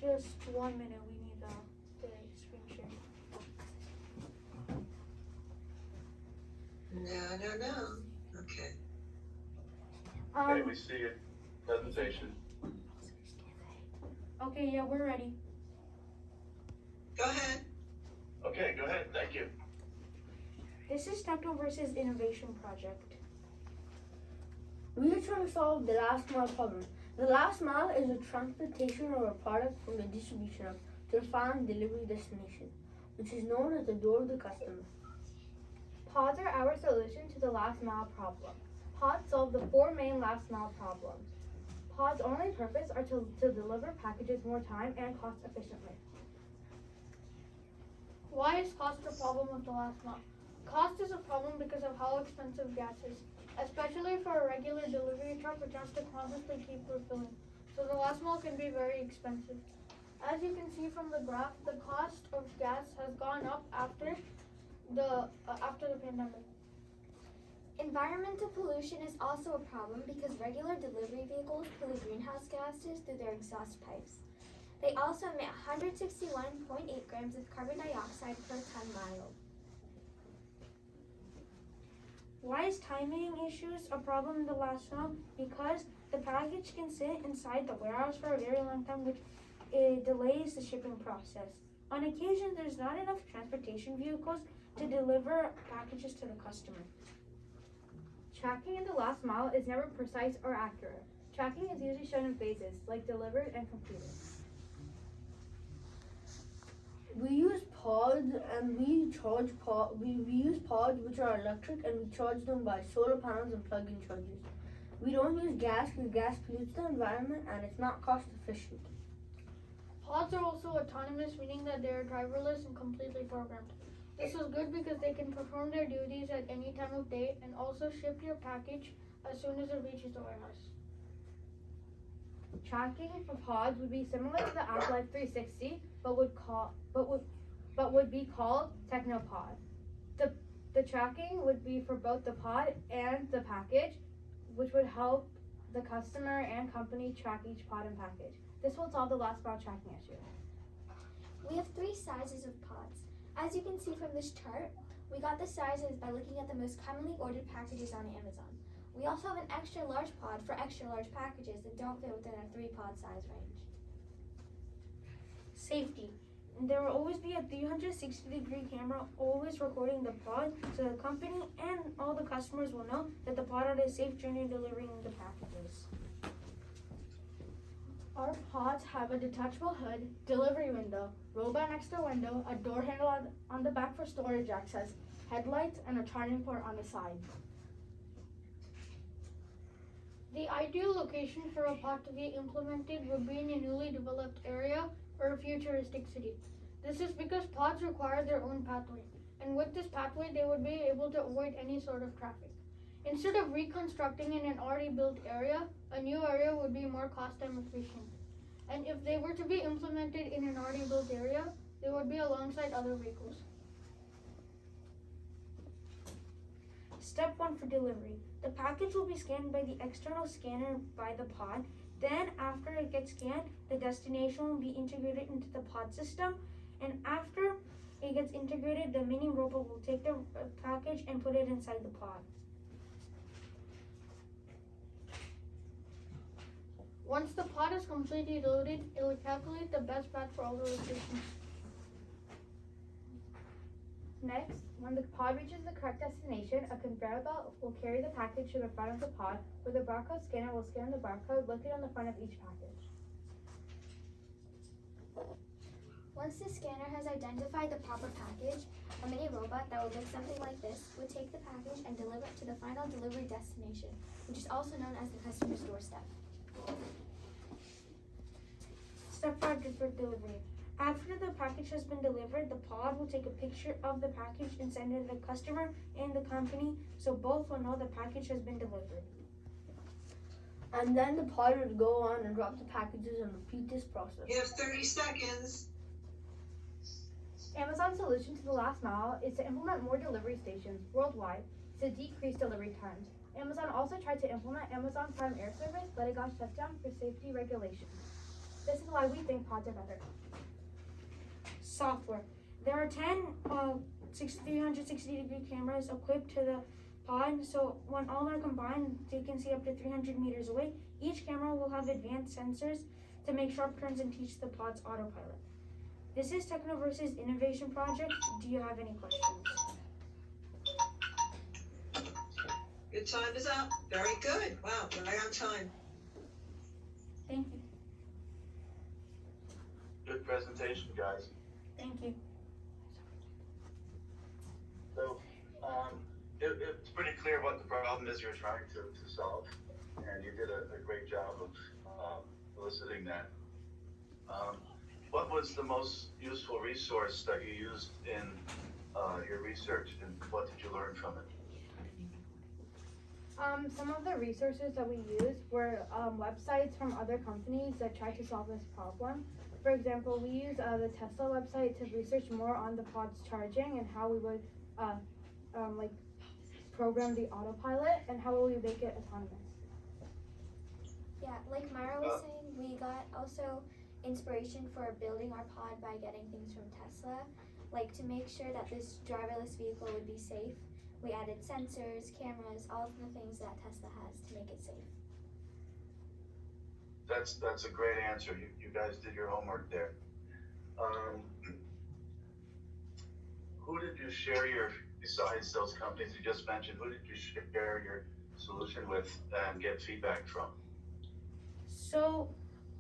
Just 1 minute. We need the screen share. No. Okay. Okay, we see your presentation. Okay, yeah, we're ready. Go ahead. Okay, go ahead. Thank you. This is Techno versus Innovation Project. We are trying to solve the last mile problem. The last mile is the transportation of a product from the distribution hub to the final delivery destination, which is known as the door of the customer. Pods are our solution to the last mile problem. Pods solve the 4 main last mile problems. Pods' only purpose are to deliver packages more time and cost efficiently. Why is cost a problem of the last mile? Cost is a problem because of how expensive gas is, especially for a regular delivery truck which has to constantly keep refilling. So the last mile can be very expensive. As you can see from the graph, the cost of gas has gone up after the pandemic. Environmental pollution is also a problem because regular delivery vehicles pollute greenhouse gases through their exhaust pipes. They also emit 161.8 grams of carbon dioxide per ton mile. Why is timing issues a problem in the last mile? Because the package can sit inside the warehouse for a very long time, which delays the shipping process. On occasion, there's not enough transportation vehicles to deliver packages to the customer. Tracking in the last mile is never precise or accurate. Tracking is usually shown in phases, like delivered and completed. We use pods and we charge we use pods which are electric and we charge them by solar panels and plug-in chargers. We don't use gas because gas pollutes the environment and it's not cost efficient. Pods are also autonomous, meaning that they are driverless and completely programmed. This is good because they can perform their duties at any time of day and also ship your package as soon as it reaches the warehouse. Tracking for pods would be similar to the app Life 360, but would be called Technopod. The tracking would be for both the pod and the package, which would help the customer and company track each pod and package. This will solve the last mile tracking issue. We have 3 sizes of pods. As you can see from this chart, we got the sizes by looking at the most commonly ordered packages on Amazon. We also have an extra large pod for extra large packages that don't fit within our 3 pod size range. Safety. There will always be a 360-degree camera always recording the pod, so the company and all the customers will know that the pod had a safe journey delivering the packages. Our pods have a detachable hood, delivery window, robot next to window, a door handle on the back for storage access, headlights, and a charging port on the side. The ideal location for a pod to be implemented would be in a newly developed area or a futuristic city. This is because pods require their own pathway, and with this pathway they would be able to avoid any sort of traffic. Instead of reconstructing in an already built area, a new area would be more cost and efficient. And if they were to be implemented in an already built area, they would be alongside other vehicles. Step 1 for delivery. The package will be scanned by the external scanner by the pod. Then, after it gets scanned, the destination will be integrated into the pod system. And after it gets integrated, the mini robot will take the package and put it inside the pod. Once the pod is completely loaded, it will calculate the best path for all the locations. Next, when the pod reaches the correct destination, a conveyor belt will carry the package to the front of the pod, where the barcode scanner will scan the barcode located on the front of each package. Once the scanner has identified the proper package, a mini robot that will look something like this would take the package and deliver it to the final delivery destination, which is also known as the customer's doorstep. Step 5 for delivery. After the package has been delivered, the pod will take a picture of the package and send it to the customer and the company so both will know the package has been delivered. And then the pod would go on and drop the packages and repeat this process. You have 30 seconds. Amazon's solution to the last mile is to implement more delivery stations worldwide to decrease delivery times. Amazon also tried to implement Amazon Prime Air Service, but it got shut down for safety regulations. This is why why we think pods are better. Software. There are 10 360-degree cameras equipped to the pod, so when all are combined, they can see up to 300 meters away. Each camera will have advanced sensors to make sharp turns and teach the pod's autopilot. This is Technoverse's innovation project. Do you have any questions? Your time is up. Very good. Wow, we're right on time. Thank you. Good presentation, guys. Thank you. So, it's pretty clear what the problem is you're trying to solve, and you did a great job of eliciting that. What was the most useful resource that you used in your research, and what did you learn from it? Some of the resources that we used were websites from other companies that tried to solve this problem. For example, we used the Tesla website to research more on the pod's charging and how we would program the autopilot and how we would make it autonomous. Yeah, like Myra was saying, we got also inspiration for building our pod by getting things from Tesla. Like to make sure that this driverless vehicle would be safe, we added sensors, cameras, all of the things that Tesla has to make it safe. That's a great answer. You guys did your homework there. Who did you share besides those companies you just mentioned, who did you share your solution with and get feedback from? So,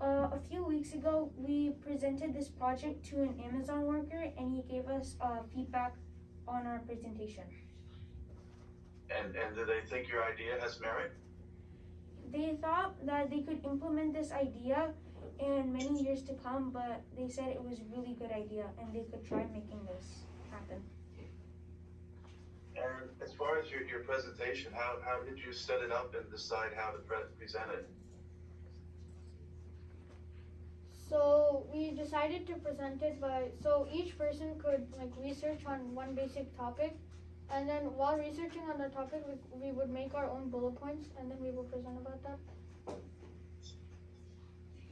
a few weeks ago, we presented this project to an Amazon worker, and he gave us feedback on our presentation. And do they think your idea has merit? They thought that they could implement this idea in many years to come, but they said it was a really good idea, and they could try making this happen. And as far as your presentation, how did you set it up and decide how to present it? So we decided to present it so each person could research on one basic topic, and then while researching on the topic, we would make our own bullet points, and then we will present about that.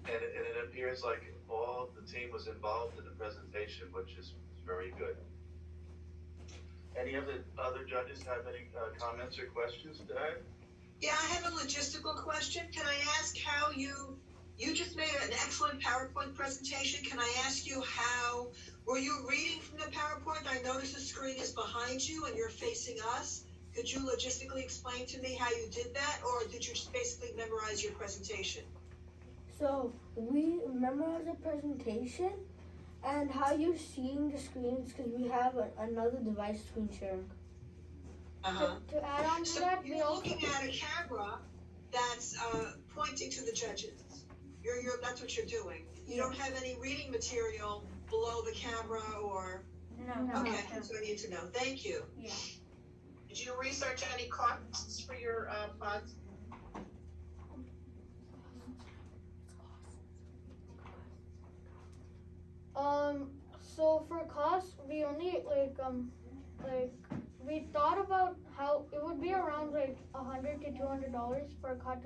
And it appears like all the team was involved in the presentation, which is very good. Any of the other judges have any comments or questions to add? Yeah, I have a logistical question. Can I ask how you just made an excellent PowerPoint presentation. Can I ask you were you reading from the PowerPoint? I noticed the screen is behind you and you're facing us. Could you logistically explain to me how you did that, or did you just basically memorize your presentation? So we memorized the presentation and how you're seeing the screens because we have another device screen sharing. To add on to So that, you're looking at a camera that's pointing to the judges. That's what you're doing. You don't have any reading material below the camera or? No. Okay, that's what I need to know. Thank you. Yeah. Did you research any costs for your pods? So for cost, we only we thought about how it would be around $100 to $200 for a pod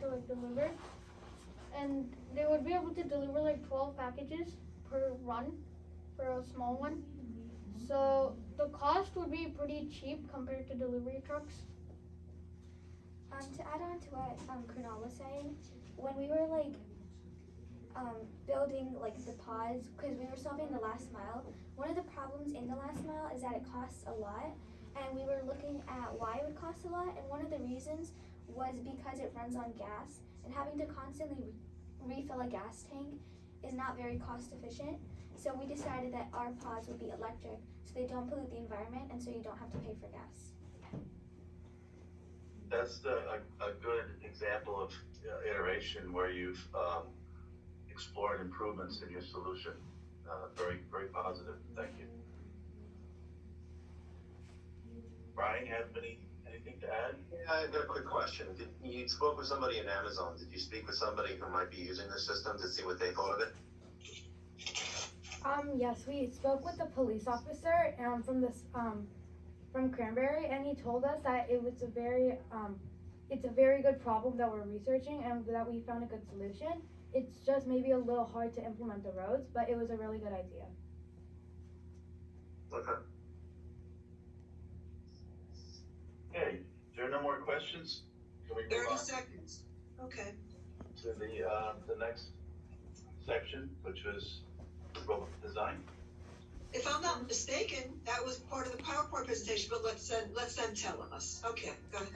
to deliver, and they would be able to deliver 12 packages per run for a small one. So the cost would be pretty cheap compared to delivery trucks. To add on to what Kunal was saying, when we were building the pods, because we were solving the last mile, one of the problems in the last mile is that it costs a lot, and we were looking at why it would cost a lot, and one of the reasons was because it runs on gas, and having to constantly refill a gas tank is not very cost efficient. So we decided that our pods would be electric, so they don't pollute the environment, and so you don't have to pay for gas. That's a good example of iteration where you've explored improvements in your solution. Very, very positive. Thank you. Brian, you have anything to add? Yeah, I've got a quick question. You spoke with somebody in Amazon. Did you speak with somebody who might be using the system to see what they thought of it? Yes, we spoke with the police officer from Cranberry, and he told us that it's a very good problem that we're researching and that we found a good solution. It's just maybe a little hard to implement the roads, but it was a really good idea. Okay. Okay, if there are no more questions, can we move 30 on seconds. Okay. to the next section, which was robot design? If I'm not mistaken, that was part of the PowerPoint presentation, but let them tell us. Okay, go ahead.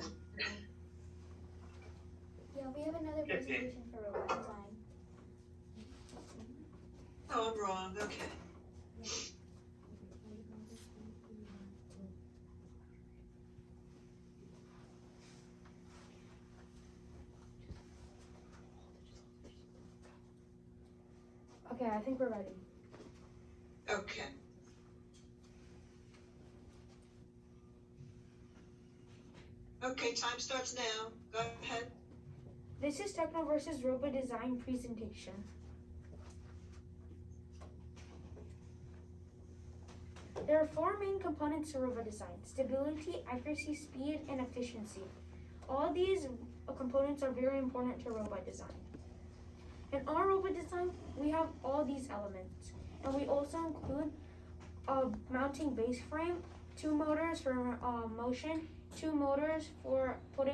Yeah, we have another Yeah, presentation for robot design. Oh, I'm wrong, okay. Okay, I think we're ready. Okay. Okay, time starts now. Go ahead. This is Techno versus Robot Design presentation. There are four main components to robot design: stability, accuracy, speed, and efficiency. All these components are very important to robot design. In our robot design, we have all these elements, and we also include a mounting base frame, 2 motors for motion, 2 motors for putting